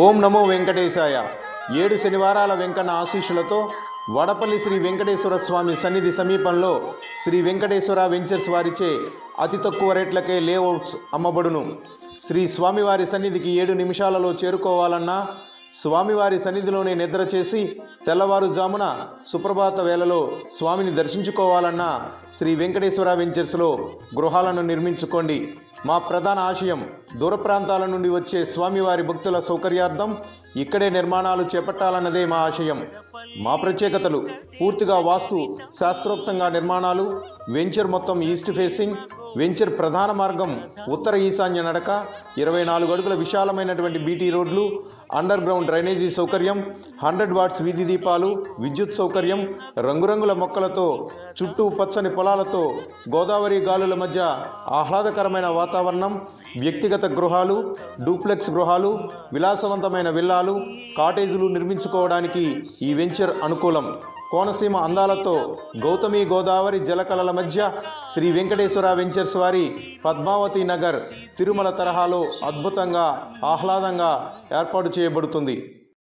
ఓం నమో వెంకటేశాయ. 7 శనివారాల వెంకన్న ఆశీస్సులతో వడపల్లి శ్రీ వెంకటేశ్వర స్వామి సన్నిధి సమీపంలో శ్రీ వెంకటేశ్వర వెంచర్స్ వారిచే అతి తక్కువ రేట్లకే లేఅవుట్స్ అమ్మబడును. శ్రీ స్వామివారి సన్నిధికి 7 నిమిషాలలో చేరుకోవాలన్నా, స్వామివారి సన్నిధిలోనే నిద్ర చేసి తెల్లవారుజామున సుప్రభాత వేళలో స్వామిని దర్శించుకోవాలన్నా శ్రీ వెంకటేశ్వర వెంచర్స్లో గృహాలను నిర్మించుకోండి. మా ప్రధాన ఆశయం దూర ప్రాంతాల నుండి వచ్చే స్వామివారి భక్తుల సౌకర్యార్థం ఇక్కడే నిర్మాణాలు చేపట్టాలన్నదే మా ఆశయం. మా ప్రత్యేకతలు: పూర్తిగా వాస్తు శాస్త్రోక్తంగా నిర్మాణాలు, వెంచర్ మొత్తం ఈస్ట్ ఫేసింగ్, వెంచర్ ప్రధాన మార్గం ఉత్తర ఈశాన్య నడక, 24 అడుగుల విశాలమైనటువంటి బీటీ రోడ్లు, అండర్ గ్రౌండ్ డ్రైనేజీ సౌకర్యం, 100 వాట్స్ వీధి దీపాలు, విద్యుత్ సౌకర్యం, రంగురంగుల మొక్కలతో, చుట్టూ పచ్చని పొలాలతో, గోదావరి గాలుల మధ్య ఆహ్లాదకరమైన వాతావరణం, వ్యక్తిగత గృహాలు, డూప్లెక్స్ గృహాలు, విలాసవంతమైన విల్లాలు, కాటేజీలు నిర్మించుకోవడానికి ఈ వెంచర్ అనుకూలం. కోనసీమ అందాలతో గౌతమి గోదావరి జలకళల మధ్య శ్రీ వెంకటేశ్వర వెంచర్స్ వారి పద్మావతి నగర్ తిరుమల తరహాలో అద్భుతంగా ఆహ్లాదంగా ఏర్పాటు చేయబడుతుంది.